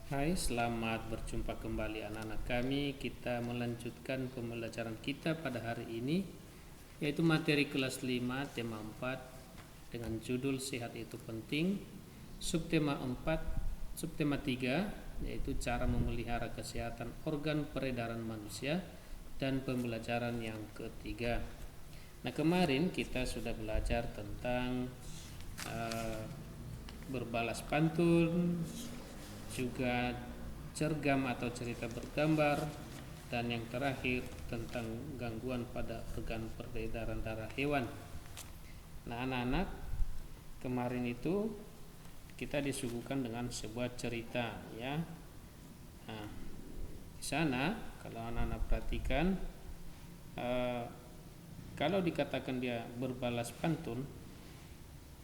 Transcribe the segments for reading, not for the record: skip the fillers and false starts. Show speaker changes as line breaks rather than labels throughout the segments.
Hai, selamat berjumpa kembali anak-anak kami. Kita melanjutkan pembelajaran kita pada hari ini, yaitu materi kelas 5 tema 4 dengan judul Sehat itu Penting. Subtema 4, subtema 3 yaitu cara memelihara kesehatan organ peredaran manusia, dan pembelajaran yang ketiga. Nah, kemarin kita sudah belajar tentang berbalas pantun, juga cergam atau cerita bergambar, dan yang terakhir tentang gangguan pada organ peredaran darah hewan. Nah, anak-anak, kemarin itu kita disuguhkan dengan sebuah cerita, ya. Nah, di sana kalau anak-anak perhatikan, kalau dikatakan dia berbalas pantun,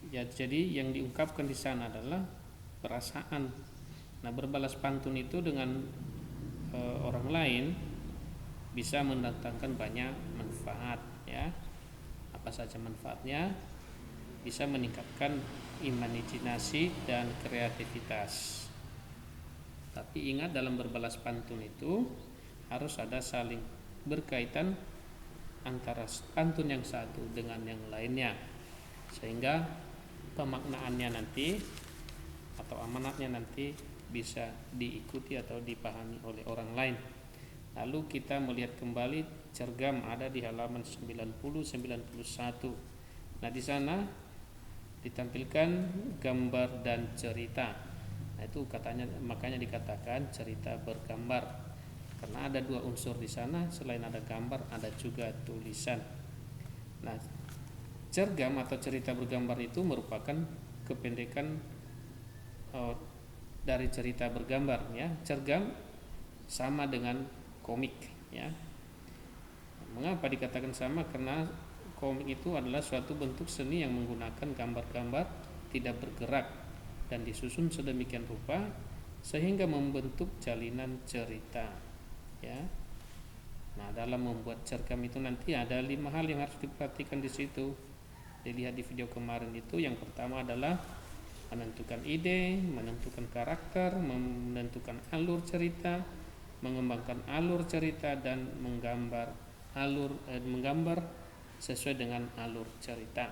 ya, jadi yang diungkapkan di sana adalah perasaan. Nah, berbalas pantun itu dengan orang lain bisa mendatangkan banyak manfaat, ya. Apa saja manfaatnya? Bisa meningkatkan imajinasi dan kreativitas. Tapi ingat, dalam berbalas pantun itu harus ada saling berkaitan antara pantun yang satu dengan yang lainnya, sehingga pemaknaannya nanti atau amanatnya nanti bisa diikuti atau dipahami oleh orang lain. Lalu kita melihat kembali cergam ada di halaman 90-91. Nah, di sana ditampilkan gambar dan cerita. Nah, itu katanya, makanya dikatakan cerita bergambar, karena ada dua unsur di sana. Selain ada gambar, ada juga tulisan. Nah, cergam atau cerita bergambar itu merupakan kependekan dari cerita bergambar, ya. Cergam sama dengan komik, ya. Mengapa dikatakan sama? Karena komik itu adalah suatu bentuk seni yang menggunakan gambar-gambar tidak bergerak dan disusun sedemikian rupa sehingga membentuk jalinan cerita, ya. Nah, dalam membuat cergam itu nanti ada 5 hal yang harus diperhatikan di situ. Dilihat di video kemarin itu, yang pertama adalah menentukan ide, menentukan karakter, menentukan alur cerita, mengembangkan alur cerita, dan menggambar sesuai dengan alur cerita.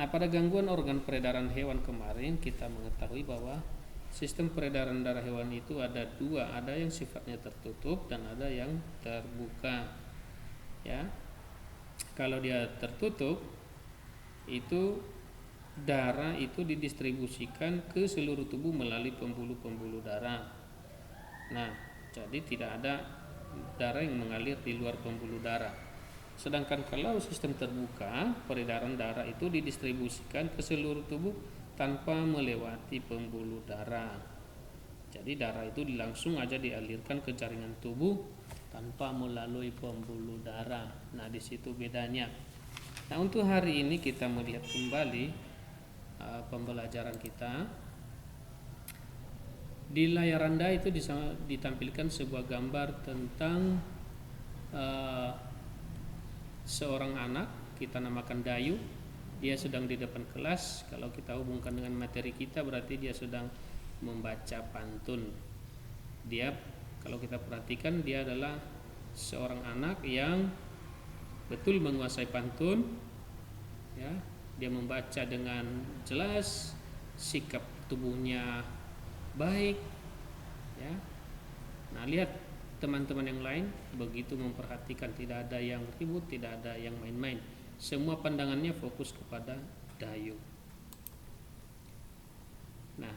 Nah, pada gangguan organ peredaran hewan kemarin kita mengetahui bahwa sistem peredaran darah hewan itu ada dua, ada yang sifatnya tertutup dan ada yang terbuka, ya. Kalau dia tertutup, itu darah itu didistribusikan ke seluruh tubuh melalui pembuluh-pembuluh darah. Nah, jadi tidak ada darah yang mengalir di luar pembuluh darah. Sedangkan kalau sistem terbuka, peredaran darah itu didistribusikan ke seluruh tubuh tanpa melewati pembuluh darah. Jadi darah itu langsung aja dialirkan ke jaringan tubuh tanpa melalui pembuluh darah. Nah, di situ bedanya. Nah, untuk hari ini kita melihat kembali pembelajaran kita. Di layar Anda itu ditampilkan sebuah gambar tentang seorang anak, kita namakan Dayu. Dia sedang di depan kelas. Kalau kita hubungkan dengan materi kita, berarti dia sedang membaca pantun. Dia, kalau kita perhatikan, dia adalah seorang anak yang betul menguasai pantun, ya. Dia membaca dengan jelas, sikap tubuhnya baik, ya. Nah, lihat teman-teman yang lain begitu memperhatikan, tidak ada yang ribut, tidak ada yang main-main. Semua pandangannya fokus kepada Dayu. Nah,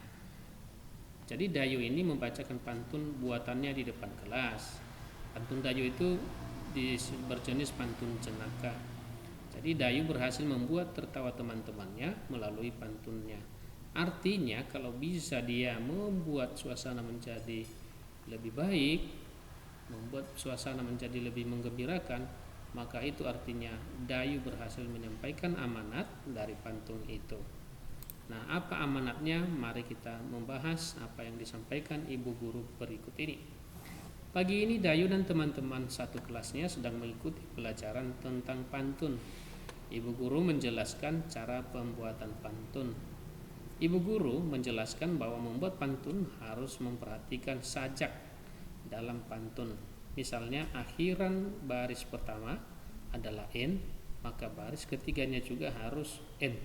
jadi Dayu ini membacakan pantun buatannya di depan kelas. Pantun Dayu itu berjenis pantun jenaka. Jadi Dayu berhasil membuat tertawa teman-temannya melalui pantunnya. Artinya kalau bisa dia membuat suasana menjadi lebih baik, membuat suasana menjadi lebih menggembirakan, maka itu artinya Dayu berhasil menyampaikan amanat dari pantun itu. Nah, apa amanatnya? Mari kita membahas apa yang disampaikan ibu guru berikut ini. Pagi ini Dayu dan teman-teman satu kelasnya sedang mengikuti pelajaran tentang pantun. Ibu guru menjelaskan cara pembuatan pantun. Ibu guru menjelaskan bahwa membuat pantun harus memperhatikan sajak dalam pantun. Misalnya akhiran baris pertama adalah N, maka baris ketiganya juga harus N.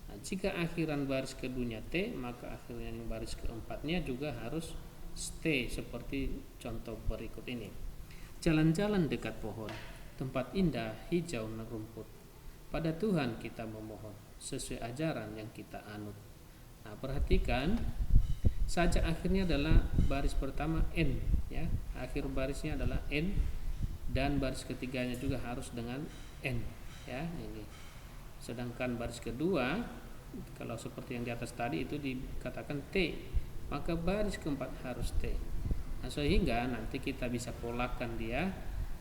Nah, jika akhiran baris keduanya T, maka akhiran baris keempatnya juga harus T, seperti contoh berikut ini. Jalan-jalan dekat pohon, tempat indah hijau rumput. Pada Tuhan kita memohon, sesuai ajaran yang kita anut. Nah, perhatikan sajak akhirnya adalah baris pertama N, ya. Akhir barisnya adalah N dan baris ketiganya juga harus dengan N, ya. Ini. Sedangkan baris kedua kalau seperti yang di atas tadi itu dikatakan T, maka baris keempat harus T. Nah, sehingga nanti kita bisa polakan dia,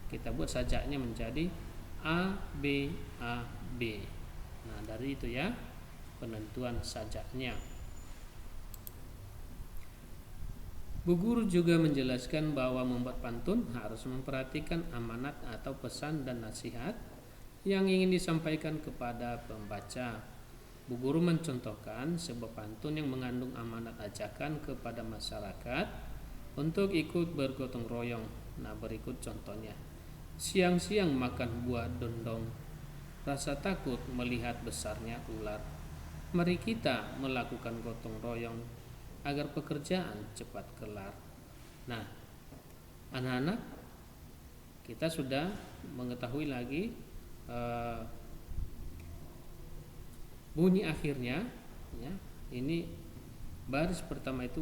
kita buat sajaknya menjadi A B A B. Nah, dari itu ya penentuan sajaknya. Bu guru juga menjelaskan bahwa membuat pantun harus memperhatikan amanat atau pesan dan nasihat yang ingin disampaikan kepada pembaca. Bu guru mencontohkan sebuah pantun yang mengandung amanat ajakan kepada masyarakat untuk ikut bergotong royong. Nah, berikut contohnya. Siang-siang makan buah dondong, rasa takut melihat besarnya ular. Mari kita melakukan gotong royong agar pekerjaan cepat kelar. Nah, anak-anak, kita sudah mengetahui lagi bunyi akhirnya, ya. Ini baris pertama itu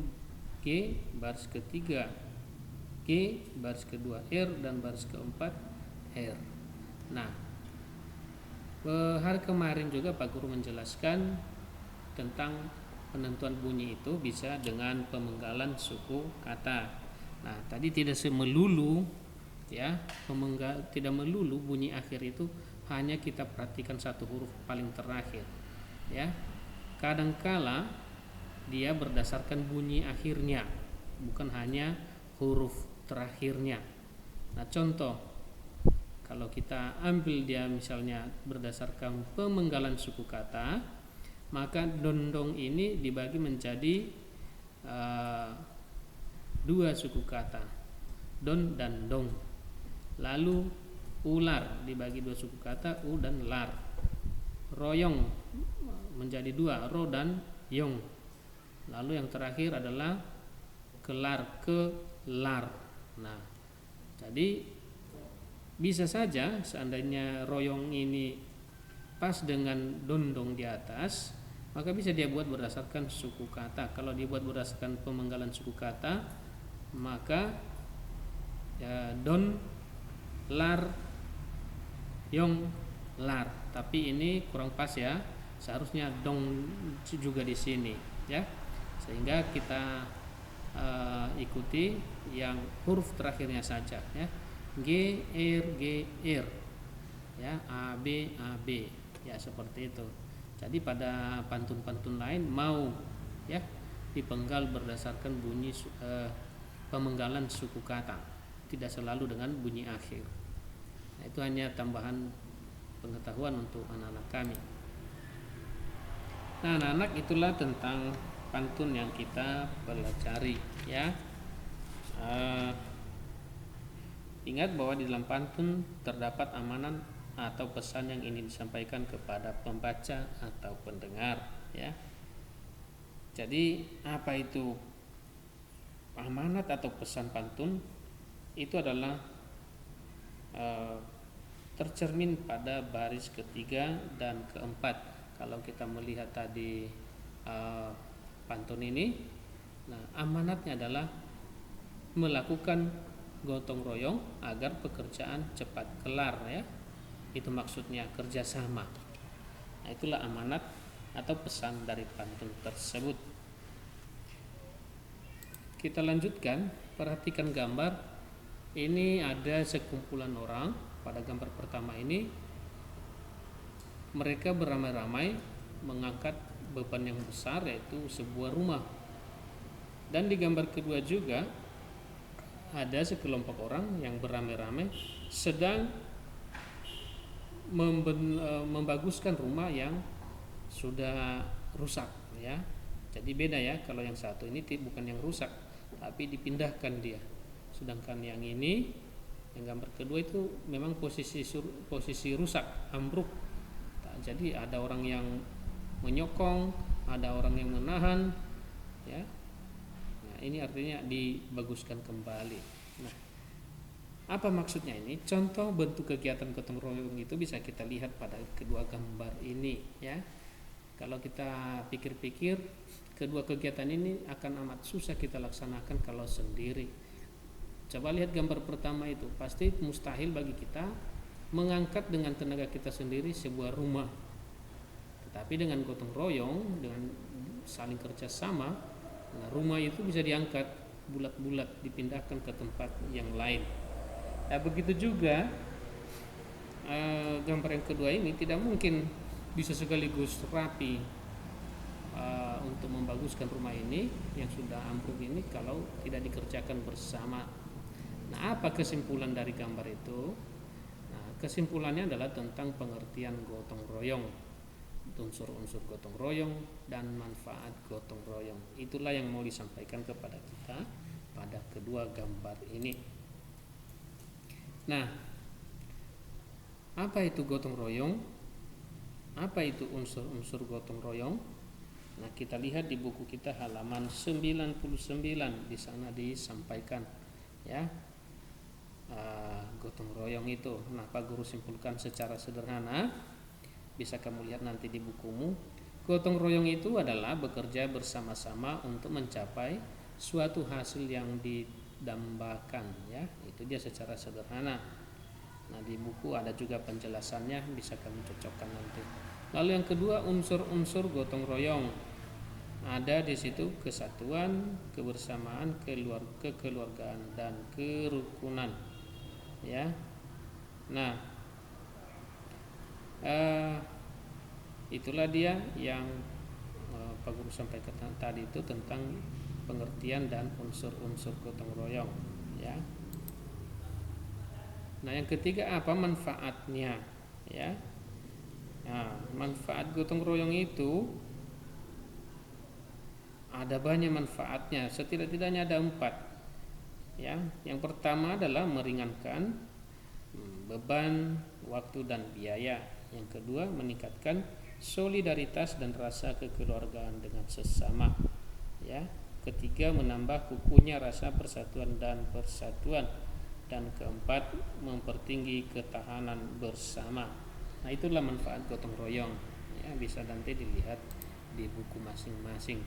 G, baris ketiga G, baris kedua R, dan baris keempat R. Nah, hari kemarin juga Pak Guru menjelaskan tentang penentuan bunyi itu bisa dengan pemenggalan suku kata. Nah, tadi tidak melulu, ya, tidak melulu bunyi akhir itu hanya kita perhatikan satu huruf paling terakhir, ya. Kadangkala dia berdasarkan bunyi akhirnya, bukan hanya huruf terakhirnya. Nah, contoh kalau kita ambil dia misalnya berdasarkan pemenggalan suku kata, maka dondong ini dibagi menjadi dua suku kata, don dan dong. Lalu ular dibagi dua suku kata, u dan lar. Royong menjadi dua, ro dan yong. Lalu yang terakhir adalah kelar, ke lar. Nah, jadi bisa saja seandainya royong ini pas dengan dondong di atas, maka bisa dia buat berdasarkan suku kata. Kalau dibuat berdasarkan pemenggalan suku kata, maka ya, don, lar, yong, lar. Tapi ini kurang pas ya. Seharusnya dong juga di sini, ya. Sehingga kita ikuti yang huruf terakhirnya saja, ya. G R, ya, A B ya, seperti itu. Jadi pada pantun-pantun lain mau, ya, dipenggal berdasarkan bunyi pemenggalan suku kata, tidak selalu dengan bunyi akhir. Nah, itu hanya tambahan pengetahuan untuk anak-anak kami. Nah, anak-anak, itulah tentang pantun yang kita pelajari, ya. Ingat bahwa di dalam pantun terdapat amanat atau pesan yang ingin disampaikan kepada pembaca atau pendengar, ya. Jadi apa itu amanat atau pesan pantun? Itu adalah tercermin pada baris ketiga dan keempat. Kalau kita melihat tadi pantun ini, nah, amanatnya adalah melakukan gotong royong agar pekerjaan cepat kelar, ya. Itu maksudnya kerjasama. Nah, itulah amanat atau pesan dari pantun tersebut. Kita lanjutkan, perhatikan gambar. Ini ada sekumpulan orang. Pada gambar pertama ini mereka beramai-ramai mengangkat beban yang besar, yaitu sebuah rumah. Dan di gambar kedua juga ada sekelompok orang yang beramai-ramai sedang membaguskan rumah yang sudah rusak, ya. Jadi beda ya, kalau yang satu ini bukan yang rusak, tapi dipindahkan dia. Sedangkan yang ini, yang gambar kedua itu memang posisi rusak, ambruk. Nah, jadi ada orang yang menyokong, ada orang yang menahan, ya. Nah, ini artinya dibaguskan kembali. Nah, apa maksudnya ini? Contoh bentuk kegiatan gotong royong itu bisa kita lihat pada kedua gambar ini, ya. Kalau kita pikir-pikir, kedua kegiatan ini akan amat susah kita laksanakan kalau sendiri. Coba lihat gambar pertama itu, pasti mustahil bagi kita mengangkat dengan tenaga kita sendiri sebuah rumah. Tetapi dengan gotong royong, dengan saling kerjasama, nah rumah itu bisa diangkat bulat-bulat, dipindahkan ke tempat yang lain. Nah begitu juga gambar yang kedua ini tidak mungkin bisa sekaligus rapi untuk membaguskan rumah ini yang sudah ambruk ini kalau tidak dikerjakan bersama. Nah, apa kesimpulan dari gambar itu? Nah, kesimpulannya adalah tentang pengertian gotong royong, unsur-unsur gotong royong dan manfaat gotong royong. Itulah yang mau disampaikan kepada kita pada kedua gambar ini. Nah, apa itu gotong royong? Apa itu unsur-unsur gotong royong? Nah, kita lihat di buku kita halaman 99, di sana disampaikan, ya, gotong royong itu. Nah, Pak Guru simpulkan secara sederhana, bisa kamu lihat nanti di bukumu. Gotong royong itu adalah bekerja bersama-sama untuk mencapai suatu hasil yang didambakan, ya. Itu dia secara sederhana. Nah, di buku ada juga penjelasannya, bisa kamu cocokkan nanti. Lalu yang kedua, unsur-unsur gotong royong. Ada di situ kesatuan, kebersamaan, kekeluargaan dan kerukunan, ya. Nah, itulah dia yang Pak Guru sampaikan tadi itu tentang pengertian dan unsur-unsur gotong royong, ya. Nah, yang ketiga apa manfaatnya, ya. Nah, manfaat gotong royong itu ada banyak manfaatnya, setidak-tidaknya ada 4, ya. Yang pertama adalah meringankan beban, waktu dan biaya. Yang kedua, meningkatkan solidaritas dan rasa kekeluargaan dengan sesama, ya. Ketiga, menambah kukuhnya rasa persatuan dan persatuan. Dan keempat, mempertinggi ketahanan bersama. Nah, itulah manfaat gotong royong, ya, bisa nanti dilihat di buku masing-masing.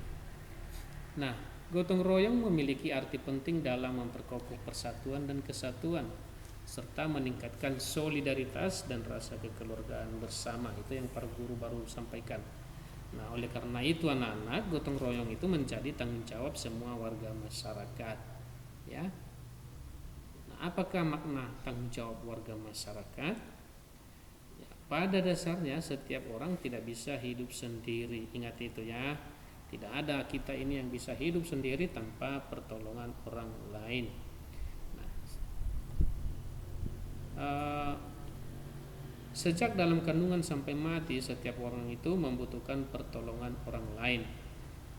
Nah, gotong royong memiliki arti penting dalam memperkokoh persatuan dan kesatuan serta meningkatkan solidaritas dan rasa kekeluargaan bersama. Itu yang para guru baru sampaikan. Nah, oleh karena itu anak-anak, gotong royong itu menjadi tanggung jawab semua warga masyarakat, ya. Apakah makna tanggung jawab warga masyarakat? Ya, pada dasarnya setiap orang tidak bisa hidup sendiri. Ingat itu, ya. Tidak ada kita ini yang bisa hidup sendiri tanpa pertolongan orang lain. Nah, sejak dalam kandungan sampai mati, setiap orang itu membutuhkan pertolongan orang lain.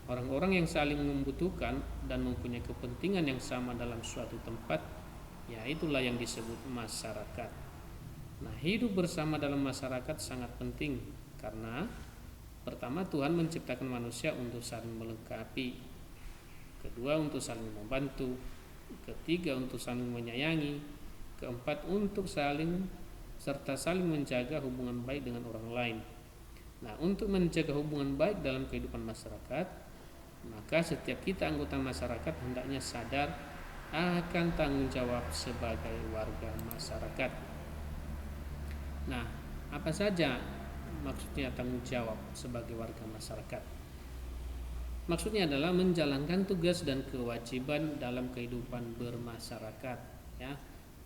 Orang-orang yang saling membutuhkan dan mempunyai kepentingan yang sama dalam suatu tempat, ya itulah yang disebut masyarakat. Nah, hidup bersama dalam masyarakat sangat penting karena pertama, Tuhan menciptakan manusia untuk saling melengkapi. Kedua, untuk saling membantu. Ketiga, untuk saling menyayangi. Keempat, untuk saling menjaga hubungan baik dengan orang lain. Nah, untuk menjaga hubungan baik dalam kehidupan masyarakat, maka setiap kita anggota masyarakat hendaknya sadar akan tanggung jawab sebagai warga masyarakat. Nah, apa saja maksudnya tanggung jawab sebagai warga masyarakat? Maksudnya adalah menjalankan tugas dan kewajiban dalam kehidupan bermasyarakat, ya.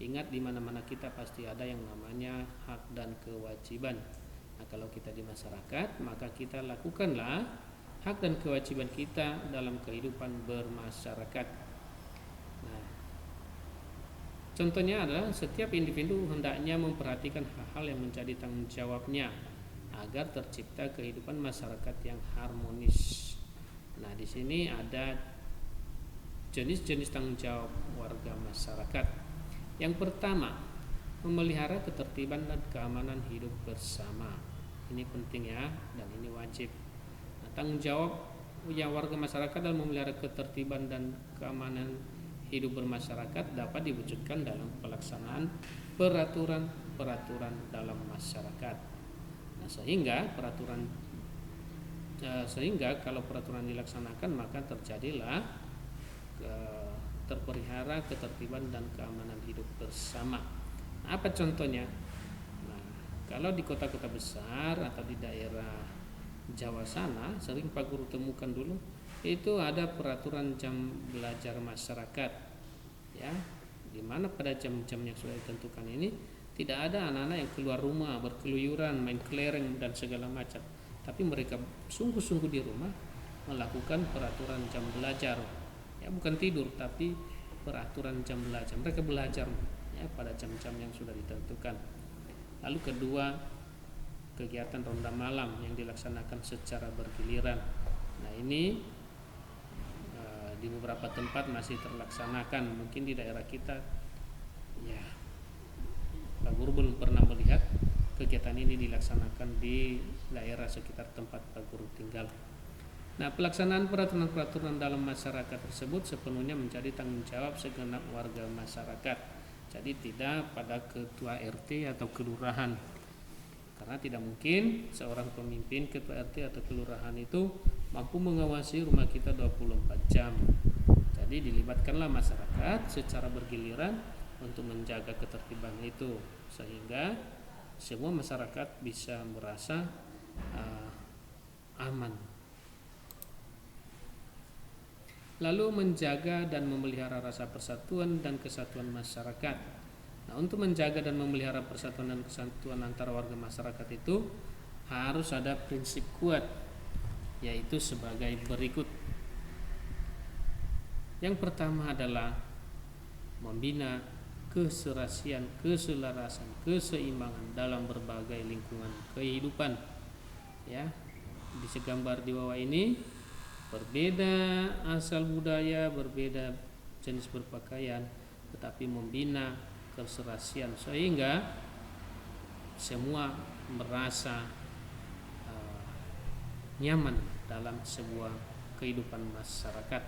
Ingat, di mana-mana kita pasti ada yang namanya hak dan kewajiban. Nah, kalau kita di masyarakat, maka kita lakukanlah hak dan kewajiban kita dalam kehidupan bermasyarakat. Nah, contohnya adalah setiap individu hendaknya memperhatikan hal-hal yang menjadi tanggung jawabnya agar tercipta kehidupan masyarakat yang harmonis. Nah, di sini ada jenis-jenis tanggung jawab warga masyarakat. Yang pertama, memelihara ketertiban dan keamanan hidup bersama. Ini penting ya, dan ini wajib. Nah, tanggung jawab yang warga masyarakat dalam memelihara ketertiban dan keamanan hidup bermasyarakat dapat diwujudkan dalam pelaksanaan peraturan-peraturan dalam masyarakat. Nah, sehingga kalau peraturan dilaksanakan maka terjadilah terpelihara ketertiban dan keamanan hidup bersama. Nah, apa contohnya? Nah, kalau di kota-kota besar atau di daerah Jawa sana sering Pak Guru temukan dulu itu ada peraturan jam belajar masyarakat, ya, di mana pada jam-jam yang sudah ditentukan ini tidak ada anak-anak yang keluar rumah berkeluyuran, main kelereng dan segala macam, tapi mereka sungguh-sungguh di rumah melakukan peraturan jam belajar, ya, bukan tidur tapi peraturan jam belajar. Mereka belajar ya pada jam-jam yang sudah ditentukan. Lalu kedua, kegiatan ronda malam yang dilaksanakan secara bergiliran. Nah, ini di beberapa tempat masih terlaksanakan. Mungkin di daerah kita ya Pak Guru belum pernah melihat kegiatan ini dilaksanakan di daerah sekitar tempat Pak Guru tinggal. Nah, pelaksanaan peraturan-peraturan dalam masyarakat tersebut sepenuhnya menjadi tanggung jawab segenap warga masyarakat. Jadi tidak pada ketua RT atau kelurahan. Karena tidak mungkin seorang pemimpin ketua RT atau kelurahan itu mampu mengawasi rumah kita 24 jam. Jadi dilibatkanlah masyarakat secara bergiliran untuk menjaga ketertiban itu, sehingga semua masyarakat bisa merasa aman. Lalu menjaga dan memelihara rasa persatuan dan kesatuan masyarakat. Nah, untuk menjaga dan memelihara persatuan dan kesatuan antara warga masyarakat itu harus ada prinsip kuat, yaitu sebagai berikut. Yang pertama adalah membina keserasian, keselarasan, keseimbangan dalam berbagai lingkungan kehidupan. Ya, di segambar di bawah ini berbeda asal budaya, berbeda jenis berpakaian, tetapi membina keserasian sehingga semua merasa nyaman dalam sebuah kehidupan masyarakat.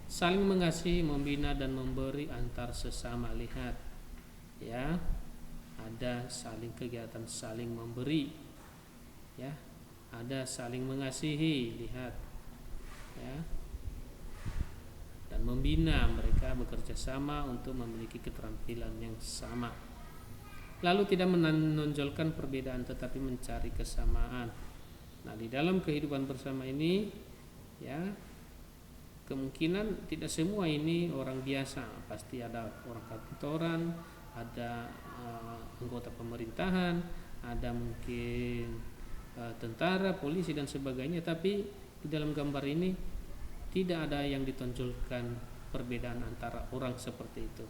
Saling mengasihi, membina dan memberi antar sesama. Lihat ya, ada saling kegiatan saling memberi, ya, ada saling mengasihi, lihat ya, dan membina. Mereka bekerja sama untuk memiliki keterampilan yang sama. Lalu tidak menonjolkan perbedaan tetapi mencari kesamaan. Nah, di dalam kehidupan bersama ini ya, kemungkinan tidak semua ini orang biasa, pasti ada orang kantoran, ada anggota pemerintahan, ada mungkin tentara, polisi dan sebagainya, tapi di dalam gambar ini tidak ada yang ditonjolkan perbedaan antara orang seperti itu,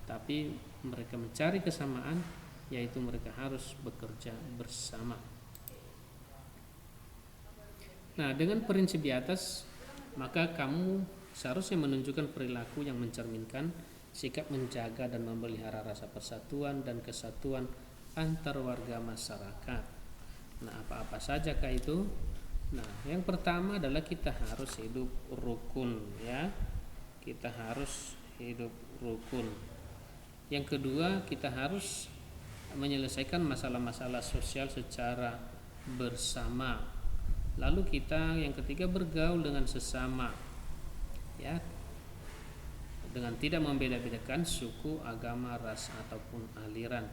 tapi mereka mencari kesamaan, yaitu mereka harus bekerja bersama. Nah, dengan prinsip di atas, maka kamu seharusnya menunjukkan perilaku yang mencerminkan sikap menjaga dan memelihara rasa persatuan dan kesatuan antar warga masyarakat. Nah, apa-apa sajakah itu? Nah, yang pertama adalah kita harus hidup rukun, ya. Kita harus hidup rukun. Yang kedua, kita harus menyelesaikan masalah-masalah sosial secara bersama. Lalu kita yang ketiga bergaul dengan sesama, ya, dengan tidak membeda-bedakan suku, agama, ras ataupun aliran.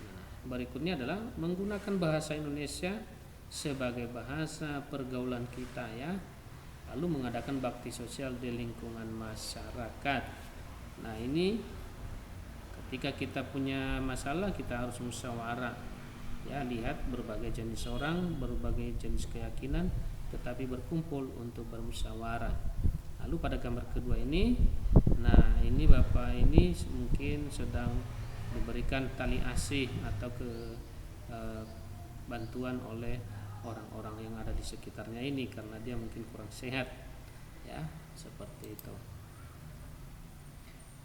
Nah, berikutnya adalah menggunakan bahasa Indonesia sebagai bahasa pergaulan kita, ya. Lalu mengadakan bakti sosial di lingkungan masyarakat. Nah, ini ketika kita punya masalah kita harus musyawarah. Ya, lihat berbagai jenis orang, berbagai jenis keyakinan, tetapi berkumpul untuk bermusyawarah. Lalu pada gambar kedua ini, nah ini Bapak ini mungkin sedang diberikan tali asih atau bantuan oleh orang-orang yang ada di sekitarnya ini karena dia mungkin kurang sehat, ya, seperti itu.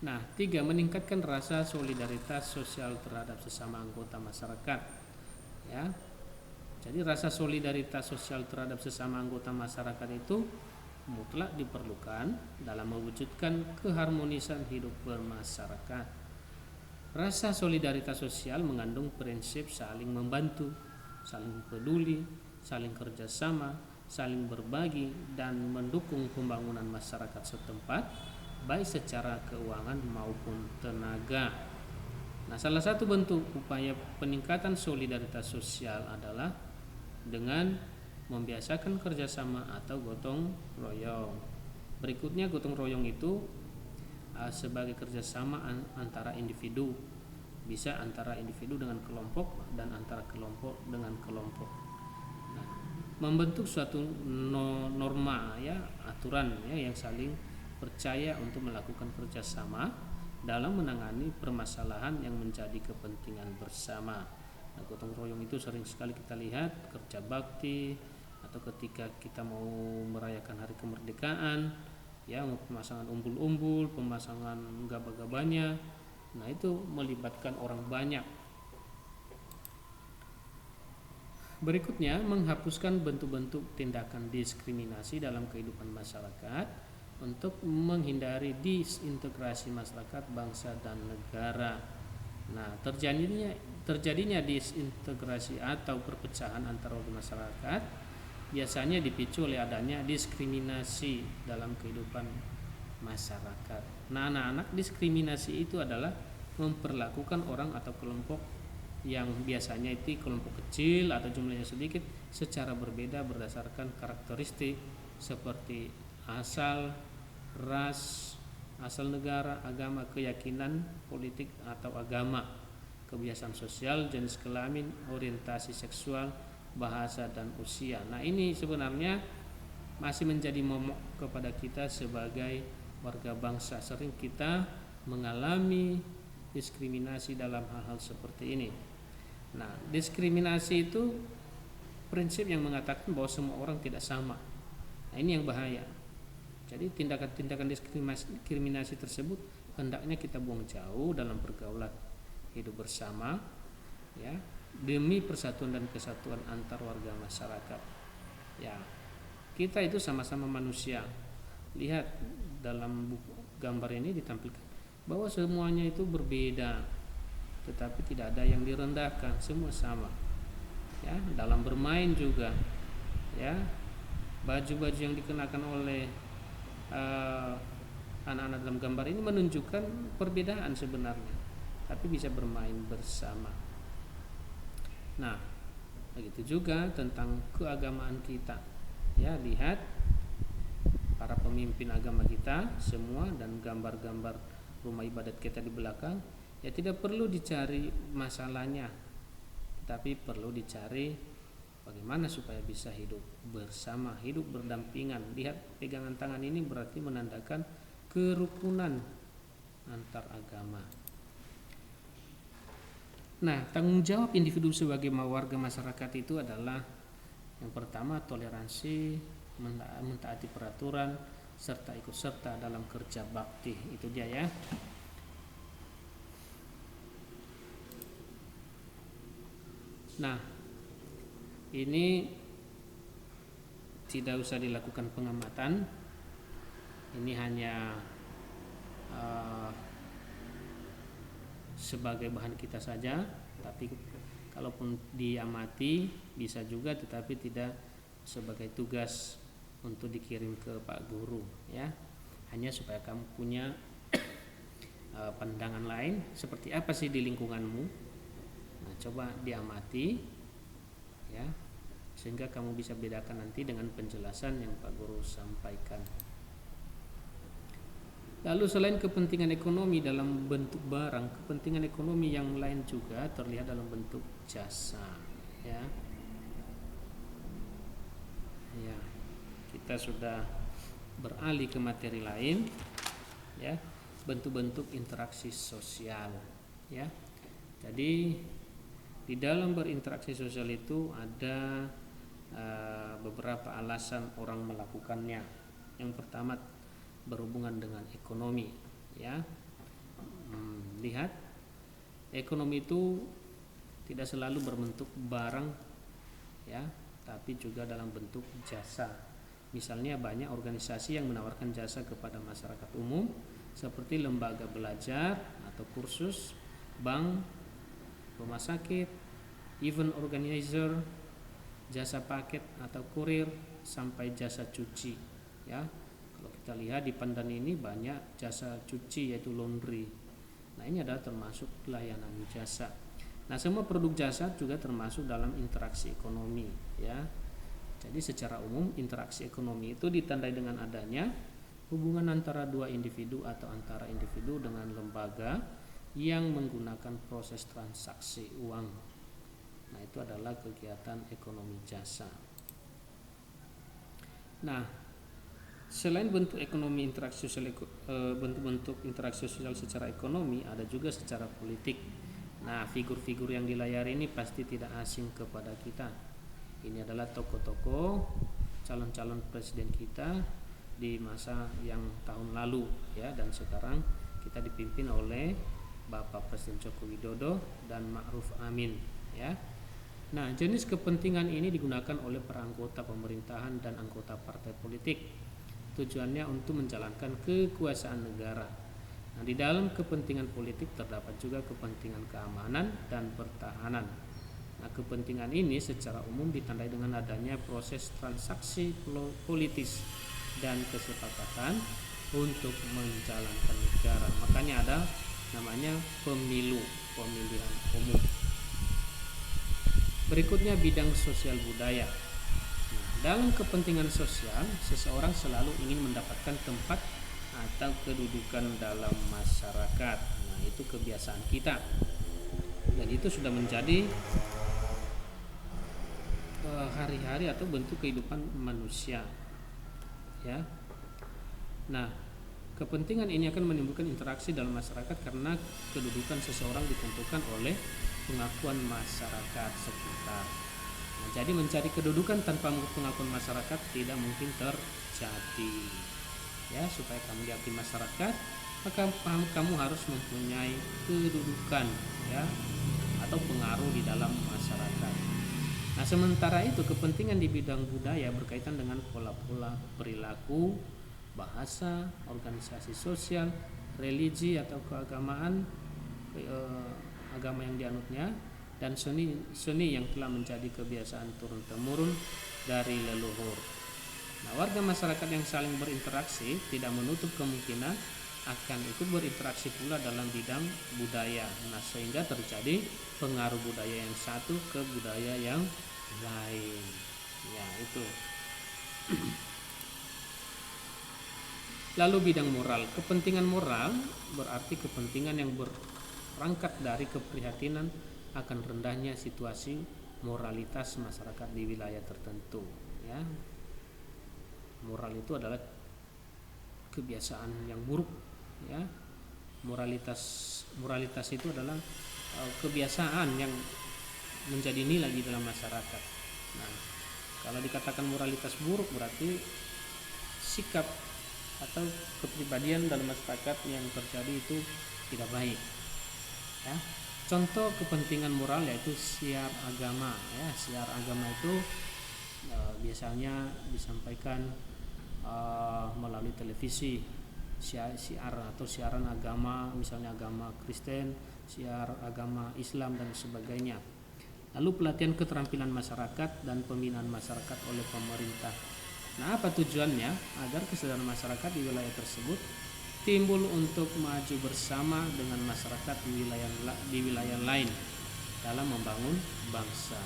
Nah, 3, meningkatkan rasa solidaritas sosial terhadap sesama anggota masyarakat, ya. Jadi rasa solidaritas sosial terhadap sesama anggota masyarakat itu mutlak diperlukan dalam mewujudkan keharmonisan hidup bermasyarakat. Rasa solidaritas sosial mengandung prinsip saling membantu, saling peduli, saling kerjasama, saling berbagi, dan mendukung pembangunan masyarakat setempat, baik secara keuangan maupun tenaga. Nah, salah satu bentuk upaya peningkatan solidaritas sosial adalah dengan membiasakan kerjasama atau gotong royong. Berikutnya, gotong royong itu sebagai kerjasama antara individu, bisa antara individu dengan kelompok dan antara kelompok dengan kelompok. Nah, membentuk suatu norma, ya, aturan, ya, yang saling percaya untuk melakukan kerjasama dalam menangani permasalahan yang menjadi kepentingan bersama. Nah, gotong royong itu sering sekali kita lihat kerja bakti atau ketika kita mau merayakan hari kemerdekaan, ya, pemasangan umbul-umbul, pemasangan gabah-gabahnya. Nah, itu melibatkan orang banyak. Berikutnya, menghapuskan bentuk-bentuk tindakan diskriminasi dalam kehidupan masyarakat untuk menghindari disintegrasi masyarakat, bangsa, dan negara. Nah, terjadinya disintegrasi atau perpecahan antar warga masyarakat biasanya dipicu oleh adanya diskriminasi dalam kehidupan masyarakat. Nah, anak-anak, diskriminasi itu adalah memperlakukan orang atau kelompok yang biasanya itu kelompok kecil atau jumlahnya sedikit secara berbeda berdasarkan karakteristik seperti asal, ras, asal negara, agama, keyakinan politik atau agama, kebiasaan sosial, jenis kelamin, orientasi seksual, bahasa, dan usia. Nah, ini sebenarnya masih menjadi momok kepada kita sebagai warga bangsa. Sering kita mengalami diskriminasi dalam hal-hal seperti ini. Nah, diskriminasi itu prinsip yang mengatakan bahwa semua orang tidak sama. Nah, ini yang bahaya. Jadi tindakan-tindakan diskriminasi tersebut hendaknya kita buang jauh dalam pergaulan hidup bersama, ya, demi persatuan dan kesatuan antar warga masyarakat. Ya, kita itu sama-sama manusia. Lihat dalam buku gambar ini ditampilkan bahwa semuanya itu berbeda, tetapi tidak ada yang direndahkan, semua sama. Ya, dalam bermain juga, ya, baju-baju yang dikenakan oleh anak-anak dalam gambar ini menunjukkan perbedaan sebenarnya, tapi bisa bermain bersama. Nah, begitu juga tentang keagamaan kita. Ya, lihat para pemimpin agama kita semua dan gambar-gambar rumah ibadat kita di belakang. Ya, tidak perlu dicari masalahnya, tapi perlu dicari bagaimana supaya bisa hidup bersama, hidup berdampingan. Lihat pegangan tangan ini berarti menandakan kerukunan antar agama. Nah, tanggung jawab individu sebagai warga masyarakat itu adalah yang pertama toleransi, mentaati peraturan, serta ikut serta dalam kerja bakti. Itu dia, ya. Nah, ini tidak usah dilakukan pengamatan. Ini hanya sebagai bahan kita saja, tapi kalaupun diamati bisa juga, tetapi tidak sebagai tugas untuk dikirim ke Pak Guru, ya. Hanya supaya kamu punya pandangan lain seperti apa sih di lingkunganmu. Nah, coba diamati, ya, sehingga kamu bisa bedakan nanti dengan penjelasan yang Pak Guru sampaikan. Lalu selain kepentingan ekonomi dalam bentuk barang, kepentingan ekonomi yang lain juga terlihat dalam bentuk jasa, ya. Ya, kita sudah beralih ke materi lain, ya, bentuk-bentuk interaksi sosial, ya. Jadi di dalam berinteraksi sosial itu ada beberapa alasan orang melakukannya. Yang pertama berhubungan dengan ekonomi, ya. Lihat, ekonomi itu tidak selalu berbentuk barang, ya, tapi juga dalam bentuk jasa. Misalnya banyak organisasi yang menawarkan jasa kepada masyarakat umum seperti lembaga belajar atau kursus, bank, rumah sakit, event organizer, jasa paket atau kurir, sampai jasa cuci, ya. Kalau kita lihat di Pandan ini banyak jasa cuci, yaitu laundry. Nah, ini adalah termasuk layanan jasa. Nah, semua produk jasa juga termasuk dalam interaksi ekonomi, ya. Jadi secara umum interaksi ekonomi itu ditandai dengan adanya hubungan antara dua individu atau antara individu dengan lembaga yang menggunakan proses transaksi uang. Nah, itu adalah kegiatan ekonomi jasa. Nah, selain bentuk ekonomi interaksi sosial, bentuk-bentuk interaksi sosial secara ekonomi, ada juga secara politik. Nah, figur-figur yang di layar ini pasti tidak asing kepada kita. Ini adalah tokoh-tokoh calon-calon presiden kita di masa yang tahun lalu, ya, dan sekarang kita dipimpin oleh Bapak Presiden Joko Widodo dan Ma'ruf Amin, ya. Nah, jenis kepentingan ini digunakan oleh para anggota pemerintahan dan anggota partai politik. Tujuannya untuk menjalankan kekuasaan negara. Nah, di dalam kepentingan politik terdapat juga kepentingan keamanan dan pertahanan. Nah, kepentingan ini secara umum ditandai dengan adanya proses transaksi politis dan kesepakatan untuk menjalankan negara. Makanya ada namanya pemilihan umum. Berikutnya bidang sosial budaya. Nah, dalam kepentingan sosial, seseorang selalu ingin mendapatkan tempat atau kedudukan dalam masyarakat. Nah, itu kebiasaan kita. Dan itu sudah menjadi hari-hari atau bentuk kehidupan manusia, ya. Nah, kepentingan ini akan menimbulkan interaksi dalam masyarakat karena kedudukan seseorang ditentukan oleh pengakuan masyarakat sekitar. Nah, jadi mencari kedudukan tanpa pengakuan masyarakat tidak mungkin terjadi. Ya, supaya kamu diakui masyarakat, maka kamu harus mempunyai kedudukan, ya, atau pengaruh di dalam masyarakat. Nah, sementara itu kepentingan di bidang budaya berkaitan dengan pola-pola perilaku, bahasa, organisasi sosial, religi atau keagamaan, agama yang dianutnya, dan seni yang telah menjadi kebiasaan turun-temurun dari leluhur. Nah, warga masyarakat yang saling berinteraksi tidak menutup kemungkinan akan ikut berinteraksi pula dalam bidang budaya. Nah, sehingga terjadi pengaruh budaya yang satu ke budaya yang lain. Ya, itu. Lalu bidang moral. Kepentingan moral berarti kepentingan yang berangkat dari keprihatinan akan rendahnya situasi moralitas masyarakat di wilayah tertentu, ya. Moral itu adalah kebiasaan yang buruk, ya. Moralitas itu adalah kebiasaan yang menjadi nilai di dalam masyarakat. Nah, kalau dikatakan moralitas buruk berarti sikap atau kepribadian dalam masyarakat yang terjadi itu tidak baik, ya. Contoh kepentingan moral yaitu siar agama, ya. Siar agama itu biasanya disampaikan melalui televisi, siar atau siaran agama, misalnya agama Kristen, siar agama Islam dan sebagainya. Lalu pelatihan keterampilan masyarakat dan pembinaan masyarakat oleh pemerintah. Nah, apa tujuannya? Agar kesadaran masyarakat di wilayah tersebut timbul untuk maju bersama dengan masyarakat di wilayah lain dalam membangun bangsa.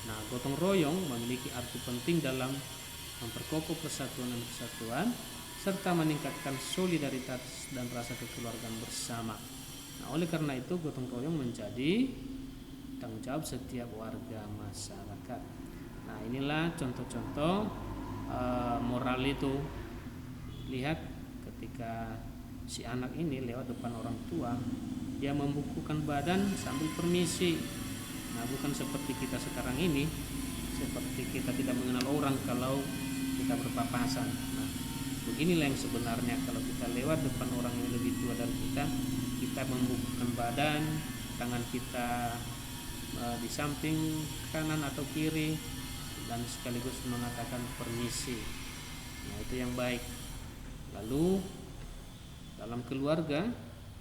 Nah, gotong royong memiliki arti penting dalam memperkokoh persatuan dan kesatuan serta meningkatkan solidaritas dan rasa kekeluargaan bersama. Nah, oleh karena itu gotong royong menjadi tanggung jawab setiap warga masyarakat. Nah, inilah contoh-contoh moral itu. Lihat ketika si anak ini lewat depan orang tua, dia membukukan badan sambil permisi. Nah, bukan seperti kita sekarang ini. seperti kita tidak mengenal orang kalau kita berpapasan. Nah, beginilah yang sebenarnya kalau kita lewat depan orang yang lebih tua dari kita membukakan badan, tangan kita di samping kanan atau kiri, dan sekaligus mengatakan permisi. Nah, itu yang baik. Lalu dalam keluarga,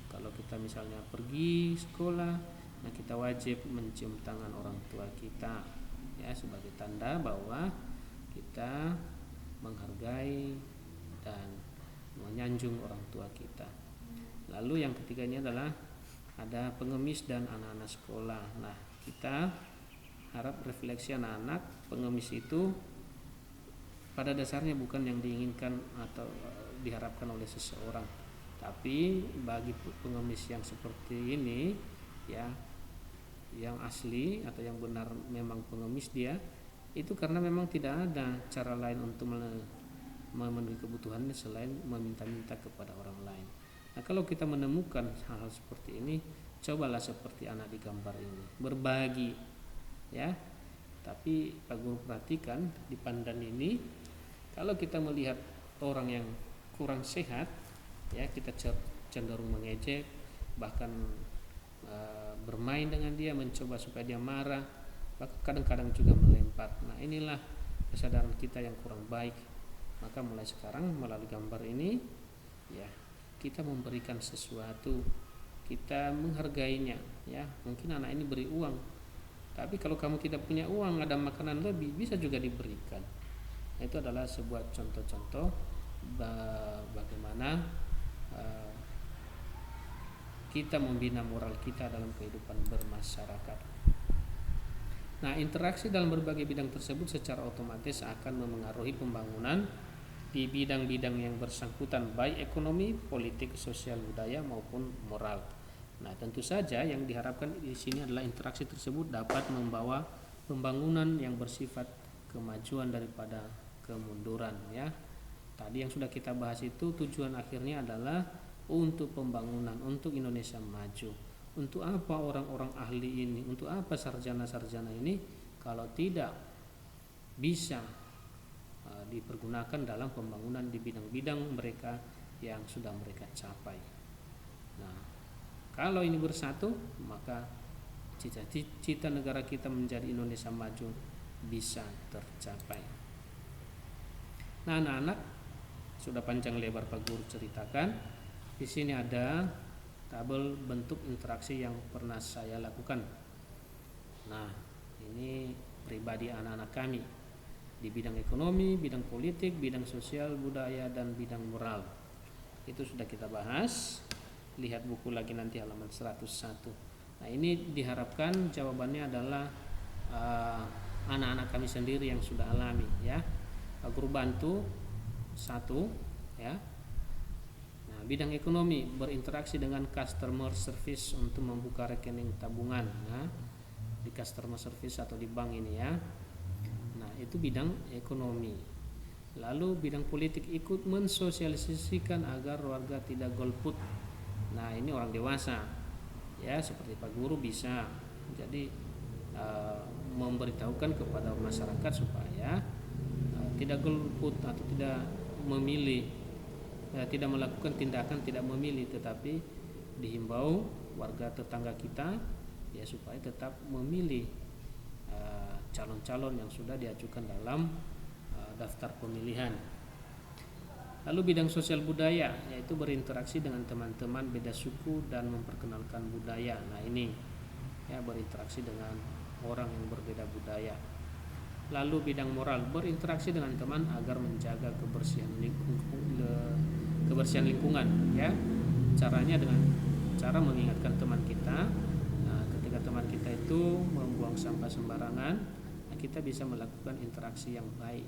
kalau kita misalnya pergi sekolah, nah kita wajib mencium tangan orang tua kita, ya, sebagai tanda bahwa kita menghargai dan menyanjung orang tua kita. Lalu yang ketiganya adalah ada pengemis dan anak-anak sekolah. Nah, kita harap refleksi anak-anak pengemis itu pada dasarnya bukan yang diinginkan atau diharapkan oleh seseorang, tapi bagi pengemis yang seperti ini, ya, yang asli atau yang benar memang pengemis dia itu karena memang tidak ada cara lain untuk memenuhi kebutuhannya selain meminta-minta kepada orang lain. Nah, kalau kita menemukan hal-hal seperti ini, cobalah seperti anak di gambar ini, berbagi, ya. Tapi Pak Guru perhatikan di pandan ini, kalau kita melihat orang yang kurang sehat, ya, kita cenderung mengejek, bahkan bermain dengan dia, mencoba supaya dia marah, bahkan kadang-kadang juga melempar. Nah, inilah kesadaran kita yang kurang baik. Maka mulai sekarang melalui gambar ini, ya, kita memberikan sesuatu, kita menghargainya, ya. Mungkin anak ini beri uang, tapi kalau kamu tidak punya uang, ada makanan lebih, bisa juga diberikan. Itu adalah sebuah contoh-contoh bagaimana kita membina moral kita dalam kehidupan bermasyarakat. Nah, interaksi dalam berbagai bidang tersebut secara otomatis akan memengaruhi pembangunan di bidang-bidang yang bersangkutan, baik ekonomi, politik, sosial, budaya maupun moral. Nah, tentu saja yang diharapkan di sini adalah interaksi tersebut dapat membawa pembangunan yang bersifat kemajuan daripada kemunduran, ya. Tadi yang sudah kita bahas itu tujuan akhirnya adalah untuk pembangunan, untuk Indonesia maju. Untuk apa orang-orang ahli ini, untuk apa sarjana-sarjana ini kalau tidak bisa dipergunakan dalam pembangunan di bidang-bidang mereka yang sudah mereka capai. Nah, kalau ini bersatu, maka cita-cita negara kita menjadi Indonesia maju bisa tercapai. Nah, anak-anak, sudah panjang lebar Pak Guru ceritakan. Di sini ada tabel bentuk interaksi yang pernah saya lakukan. Nah, ini pribadi anak-anak kami di bidang ekonomi, bidang politik, bidang sosial, budaya, dan bidang moral. Itu sudah kita bahas. Lihat buku lagi nanti halaman 101. Nah, ini diharapkan jawabannya adalah anak-anak kami sendiri yang sudah alami, ya. Pak Guru bantu satu, ya. Nah, bidang ekonomi berinteraksi dengan customer service untuk membuka rekening tabungan. Nah, di customer service atau di bank ini, ya. Nah, itu bidang ekonomi. Lalu bidang politik ikut mensosialisasikan agar warga tidak golput. Nah, ini orang dewasa, ya, seperti Pak Guru bisa jadi memberitahukan kepada masyarakat supaya tidak golput atau tidak memilih, tidak melakukan tindakan tidak memilih, tetapi dihimbau warga tetangga kita, ya, supaya tetap memilih calon-calon yang sudah diajukan dalam daftar pemilihan. Lalu bidang sosial budaya, yaitu berinteraksi dengan teman-teman beda suku dan memperkenalkan budaya. Nah, ini, ya, berinteraksi dengan orang yang berbeda budaya. Lalu bidang moral, berinteraksi dengan teman agar menjaga kebersihan lingkungan, ya. Caranya dengan cara mengingatkan teman kita. Nah, ketika teman kita itu membuang sampah sembarangan, nah, kita bisa melakukan interaksi yang baik,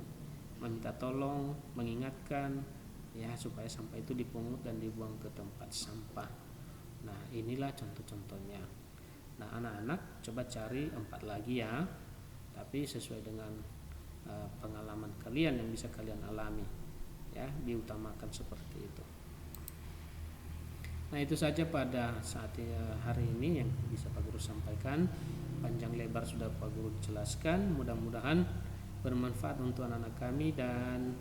meminta tolong, mengingatkan, ya, supaya sampah itu dipungut dan dibuang ke tempat sampah. Nah, inilah contoh-contohnya. Nah, anak-anak coba cari 4 lagi, ya, tapi sesuai dengan pengalaman kalian yang bisa kalian alami, ya, diutamakan seperti itu. Nah, itu saja pada saat hari ini yang bisa Pak Guru sampaikan. panjang lebar sudah Pak Guru jelaskan. Mudah-mudahan bermanfaat untuk anak-anak kami, dan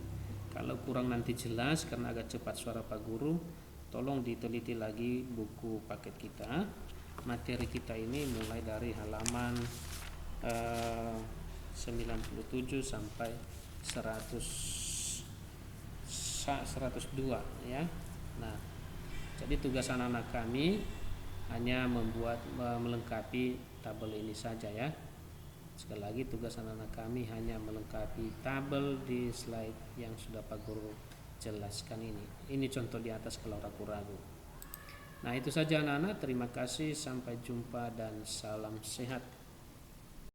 kalau kurang nanti jelas karena agak cepat suara Pak Guru, tolong diteliti lagi buku paket kita. Materi kita ini mulai dari halaman 97 sampai 102 ya. Nah, jadi tugas anak-anak kami hanya melengkapi tabel ini saja ya. Sekali lagi, tugas anak-anak kami hanya melengkapi tabel di slide yang sudah Pak Guru jelaskan ini. Ini contoh di atas kalau ragu-ragu. Nah, itu saja anak-anak. Terima kasih, sampai jumpa dan salam sehat.